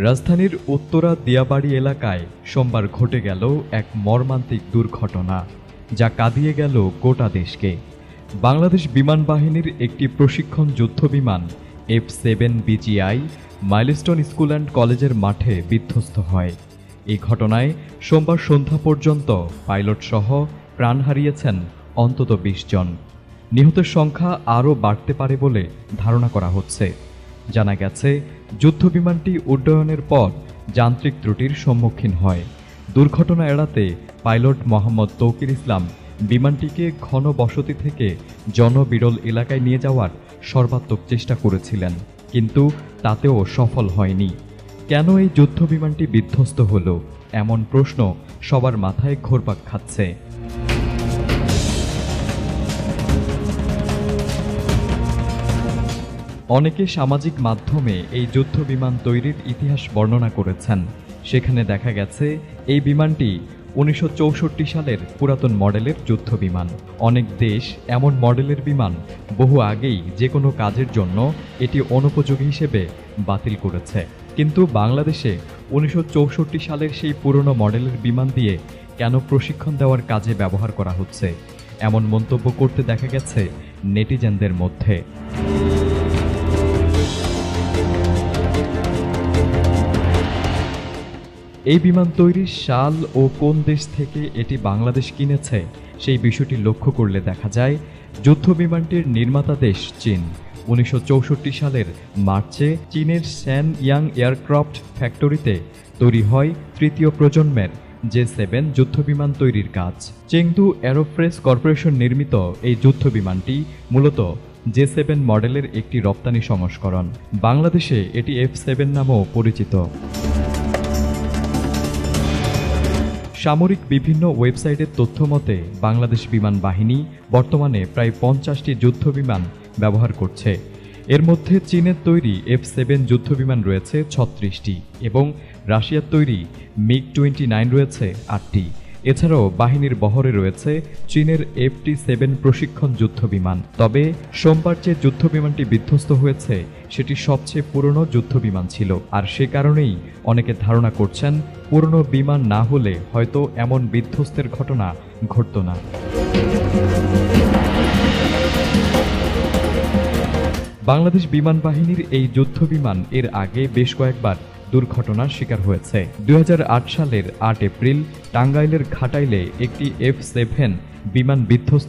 রাজধানীর উত্তরা দিয়াবাড়ি এলাকায় সোমবার ঘটে গেল এক মর্মান্তিক দুর্ঘটনা, যা কাঁদিয়ে গেল গোটা দেশকে। বাংলাদেশ বিমান বাহিনীর একটি প্রশিক্ষণ যুদ্ধবিমান F-7 BGI milestone school and কলেজের মাঠে বিধ্বস্ত হয়। এই ঘটনায় সোমবার সন্ধ্যা পর্যন্ত পাইলট সহ প্রাণ হারিয়েছেন অন্তত ২০ জন। নিহতের সংখ্যা আরও বাড়তে পারে বলে ধারণা করা হচ্ছে। জানা গেছে, যুদ্ধবিমানটি উড্ডয়নের পর যান্ত্রিক ত্রুটির সম্মুখীন হয়। দুর্ঘটনা এড়াতে পাইলট মোহাম্মদ তৌকির ইসলাম বিমানটিকে ঘন বসতি থেকে জনবিরল এলাকায় নিয়ে যাওয়ার সর্বাত্মক চেষ্টা করেছিলেন, কিন্তু তাতেও সফল হয়নি। কেন এই যুদ্ধবিমানটি বিধ্বস্ত হলো, এমন প্রশ্ন সবার মাথায় ঘুরপাক খাচ্ছে। অনেকে সামাজিক মাধ্যমে এই যুদ্ধবিমান তৈরির ইতিহাস বর্ণনা করেছেন। সেখানে দেখা গেছে এই বিমানটি 1964 সালের পুরাতন মডেলের যুদ্ধবিমান। অনেক দেশ এমন মডেলের বিমান বহু আগেই যে কোনো কাজের জন্য এটি অনুপযোগী হিসেবে বাতিল করেছে। কিন্তু বাংলাদেশে 1964 সালের সেই পুরনো মডেলের বিমান দিয়ে কেন প্রশিক্ষণ দেওয়ার কাজে ব্যবহার করা হচ্ছে, এমন মন্তব্য করতে দেখা গেছে নেটিজেনদের মধ্যে। এই বিমান তৈরির সাল ও কোন দেশ থেকে এটি বাংলাদেশ কিনেছে সেই বিষয়টি লক্ষ্য করলে দেখা যায়, যুদ্ধবিমানটির নির্মাতা দেশ চীন। 1964 সালের মার্চে চীনের শ্যান ইয়াং এয়ারক্রাফট ফ্যাক্টরিতে তৈরি হয় তৃতীয় প্রজন্মের J-7 যুদ্ধবিমান তৈরির কাজ। চেংদু এরোস্পেস কর্পোরেশন নির্মিত এই যুদ্ধবিমানটি মূলত J-7 মডেলের একটি রপ্তানি সংস্করণ। বাংলাদেশে এটি F-7 নামেও পরিচিত। সামরিক বিভিন্ন ওয়েবসাইটের তথ্য মতে বাংলাদেশ বিমান বাহিনী বর্তমানে প্রায় 50টি যুদ্ধবিমান ব্যবহার করছে। এর মধ্যে চীনের তৈরি F-7 যুদ্ধবিমান রয়েছে 36টি এবং রাশিয়ার তৈরি MiG-29 রয়েছে 8টি। এছাড়াও বাহিনীর বহরে রয়েছে চীনের FT-7 প্রশিক্ষণ যুদ্ধবিমান। তবে সোমবার যে যুদ্ধবিমানটি বিধ্বস্ত হয়েছে সেটি সবচেয়ে পুরনো যুদ্ধবিমান ছিল, আর সে কারণেই অনেকে ধারণা করছেন পুরনো বিমান না হলে হয়তো এমন বিধ্বস্তের ঘটনা ঘটত না। বাংলাদেশ বিমান বাহিনীর এই যুদ্ধবিমান এর আগে বেশ কয়েকবার দুর্ঘটনার শিকার হয়েছে। 2008 সালের 8 এপ্রিল টাঙ্গাইলের ঘাটাইলে একটি F-7 বিমান বিধ্বস্ত